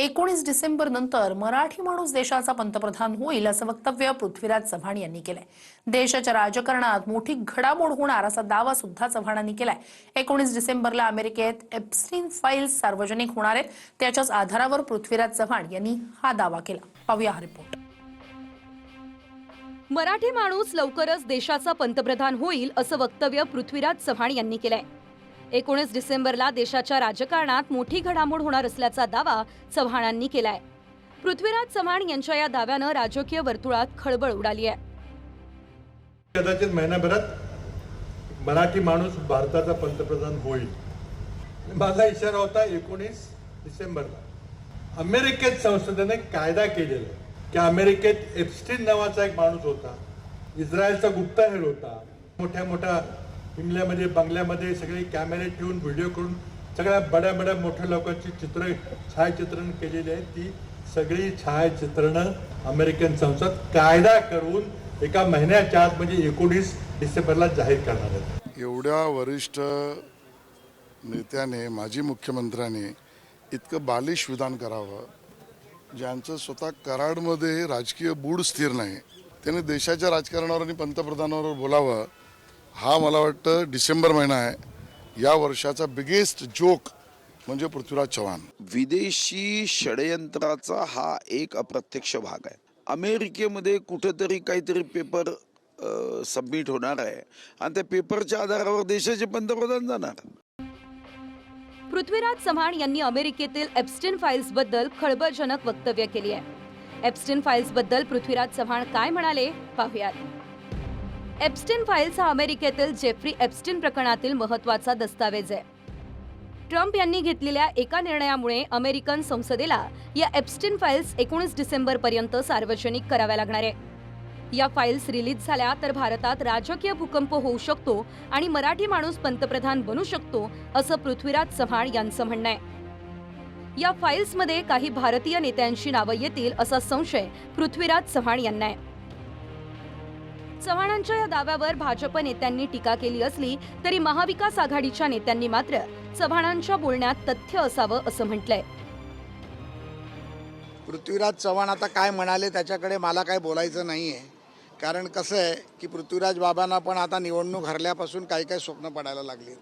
19 डिसेंबर नंतर मराठी माणूस देशाचा पंतप्रधान होईल असं वक्तव्य पृथ्वीराज चव्हाण यांनी केलंय। देशाच्या राजकारणात मोठी घडामोड होणार असा दावा सुद्धा चव्हाणांनी केलाय। 19 डिसेंबरला अमेरिकेत एप्स्टीन फाईल्स सार्वजनिक होणार आहेत, त्याच्याच आधारावर पृथ्वीराज चव्हाण यांनी हा दावा केला। पाहूया हा रिपोर्ट। मराठी माणूस लवकरच देशाचा पंतप्रधान होईल असं वक्तव्य पृथ्वीराज चव्हाण यांनी केलंय। 19 डिसेंबरला देशाच्या राजकारणात मोठी घडामोड होणार असल्याचा दावा चव्हाणांनी केलाय। पृथ्वीराज चव्हाण यांच्या या दाव्यानं राजकीय वर्तुळात खळबळ उडाली आहे। कदाचित महिनाभरात मराठी माणूस भारताचा पंतप्रधान होईल, माझा इशारा होता 19 डिसेंबरला। अमेरिकेत संसदेने कायदा केलेला आहे की अमेरिकेत एप्स्टीन नावाचा एक माणूस होता, इस्रायलचा गुप्तहेर होता, मोठ्या मोठ्या हिमल्यामध्ये बंगल्यामध्ये सगळे कॅमेरे ठेवून व्हिडिओ करून सगळ्या बड्या मोठ्या लोकांची छायाचित्रण केलेली आहेत। ती सगळी छायाचित्रणं अमेरिकन संसद कायदा करून एका महिन्याच्या आत म्हणजे 19 डिसेंबरला जाहीर करणार आहेत। एवढ्या वरिष्ठ नेत्याने, माजी मुख्यमंत्र्याने इतकं बालिश विधान करावं, ज्यांचं स्वतः कराडमध्ये राजकीय बूड स्थिर नाही, त्याने देशाच्या राजकारणावर आणि पंतप्रधानावर बोलावं, हा मला वाटतं डिसेंबर महिना आहे, या वर्षाचा बिगेस्ट जोक म्हणजे पृथ्वीराज चव्हाण। विदेशी षडयंत्राचा हा एक अप्रत्यक्ष भाग आहे। अमेरिकेमध्ये कुठेतरी काहीतरी पेपर सबमिट होणार आहे आणि त्या पेपरच्या आधारावर देशाचे पंतप्रधान जाणार। पृथ्वीराज चव्हाण यांनी अमेरिकेतील एप्स्टीन फाईल्स बद्दल खळबळजनक वक्तव्य केली आहे। एप्स्टीन फाईल्स बद्दल पृथ्वीराज चव्हाण काय म्हणाले पाहूयात। एप्स्टीन फाईल्स हा अमेरिकेतील जेफ्री एप्स्टीन प्रकरणातील महत्त्वाचा दस्तावेज आहे। ट्रम्प यांनी घेतलेल्या एका निर्णयामुळे अमेरिकन संसदेला या एप्स्टीन फाईल्स 19 डिसेंबर पर्यंत सार्वजनिक कराव्या लागणार आहे। या फाईल्स रिलीज झाल्या तर भारतात राजकीय भूकंप होऊ शकतो आणि मराठी माणूस पंतप्रधान बनू शकतो असं पृथ्वीराज चव्हाण यांचं म्हणणं आहे। या फाईल्समध्ये काही भारतीय नेत्यांची नावं येतील असा संशय पृथ्वीराज चव्हाण यांना आहे। चव्हाणांच्या या दाव्यावर भाजप नेत्यांनी टीका केली असली तरी महाविकास आघाडीच्या नेत्यांनी मात्र चव्हाणांच्या बोलण्यात तथ्य असावं असं म्हटलंय। पृथ्वीराज चव्हाण आता काय म्हणाले त्याच्याकडे मला काय बोलायचं नाहीये, कारण कसं आहे की पृथ्वीराज बाबांना पण आता निवडणूक हरल्यापासून काही स्वप्न पडायला लागली,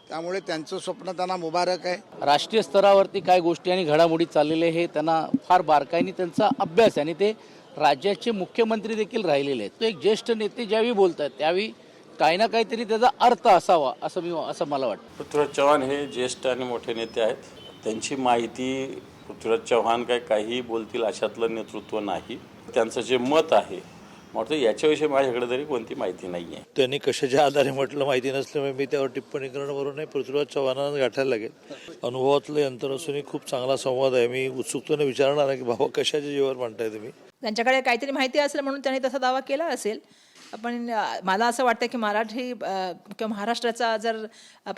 त्यामुळे त्यांचं स्वप्न त्यांना मुबारक आहे। राष्ट्रीय स्तरावरती काय गोष्टी आणि घडामोडी चाललेले हे त्यांना फार बारकाईने त्यांचा अभ्यास आहे आणि ते राज्याचे मुख्यमंत्री देखील राहिलेले आहेत। तो एक ज्येष्ठ नेते ज्यावेळी बोलतात त्यावेळी काही ना काहीतरी त्याचा अर्थ असावा असं मला वाटतं। पृथ्वीराज चव्हाण हे ज्येष्ठ आणि मोठे नेते आहेत, त्यांची माहिती पृथ्वीराज चव्हाण काही बोलतील अशातलं नेतृत्व नाही। त्यांचं जे मत आहे म्हटलं याच्याविषयी माझ्याकडे तरी कोणती माहिती नाही आहे। त्यांनी कशाच्या आधारे म्हटलं माहिती नसल्यामुळे मी त्यावर टिप्पणी करणं बरोबर नाही। पृथ्वीराज चव्हाणांना गाठायला लागेल, अनुभवातलं यंत्र असूनही खूप चांगला संवाद आहे। मी उत्सुकतेने विचारणार आहे की बाबा कशाच्या जीवावर म्हणताय तुम्ही। त्यांच्याकडे काहीतरी माहिती असेल म्हणून त्यांनी तसा दावा केला असेल, पण मला असं वाटतं की मराठी किंवा महाराष्ट्राचा जर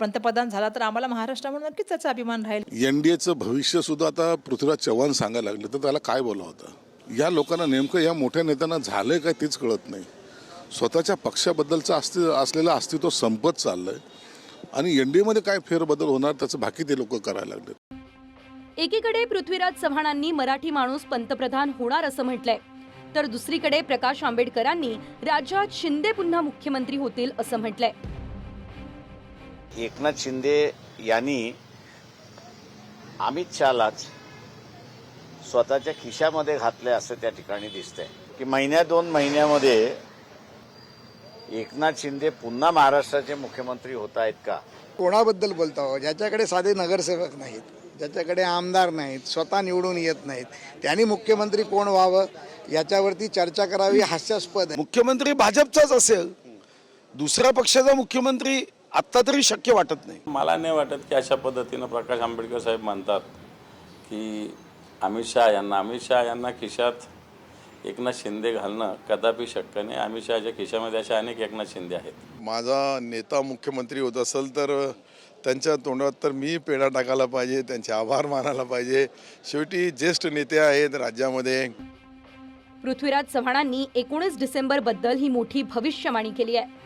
पंतप्रधान झाला तर आम्हाला महाराष्ट्र म्हणून नक्कीच त्याचा अभिमान राहील। एनडीएचं भविष्य सुद्धा आता पृथ्वीराज चव्हाण सांगायला लागले, तर त्याला काय बोला होता? या लोकांना नेमकं या मोठ्या नेत्यांना झालंय काय तेच कळत नाही। स्वतःच्या पक्षाबद्दलचं असलेलं अस्तित्व संपत चाललंय आणि एनडीएमध्ये काय फेरबदल होणार त्याचं बाकी ते लोक करायला लागले। एकीकडे पृथ्वीराज चव्हाणांनी मराठी माणूस पंतप्रधान होणार असं म्हटलंय, तर दुसरीकडे प्रकाश आंबेडकरांनी राज्यात शिंदे पुन्हा मुख्यमंत्री होतील असं म्हटलंय। एकनाथ शिंदे यांनी अमित शहालाच स्वतःच्या खिशामध्ये घातले असं त्या ठिकाणी दिसतंय की महिन्या 2 महिन्यामध्ये एकनाथ शिंदे पुन्हा महाराष्ट्राचे मुख्यमंत्री होत आहेत का? कोणाबद्दल बोलता हो? ज्याच्याकडे साधे नगरसेवक नाहीत, ज्याच्याकडे आमदार नाहीत, स्वतः निवडून येत नाहीत, त्यांनी मुख्यमंत्री कोण व्हावं याच्यावरती चर्चा करावी हास्यास्पद आहे। मुख्यमंत्री भाजपचाच असेल, दुसऱ्या पक्षाचा मुख्यमंत्री आत्ता तरी शक्य वाटत नाही। मला नाही वाटत की अशा पद्धतीनं प्रकाश आंबेडकर साहेब म्हणतात की अमित शहा यांना खिशात एकनाथ शिंदे घालणं कदापि शक्य नाही। अमित शहाच्या खिशामध्ये अशा अनेक एकनाथ शिंदे आहेत। माझा नेता मुख्यमंत्री होत असेल तर त्यांच्या तोंडात तर मी पेढा टाकायला पाहिजे, त्यांचे आभार मानायला पाहिजे। शेवटी ज्येष्ठ नेते आहेत राज्यामध्ये। पृथ्वीराज चव्हाणांनी 19 डिसेंबर बद्दल ही मोठी भविष्यवाणी केली आहे।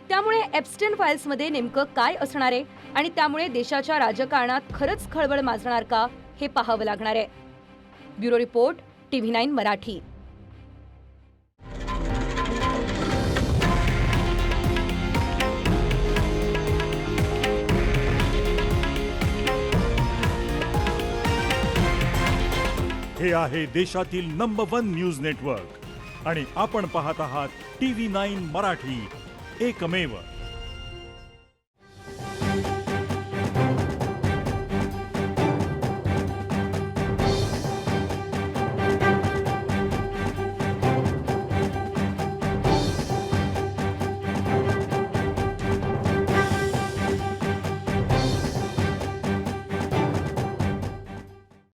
त्यामुळे एप्स्टीन फाईल्समध्ये नेमकं काय असणार आहे आणि त्यामुळे देशाच्या राजकारणात खरंच खळबळ माजणार का हे पाहावं लागणार आहे। Bureau report TV9 Marathi. हे आहे देशातील नंबर 1 न्यूज नेटवर्क आणि आपण पाहत आहात TV9 मराठी, एकमेव.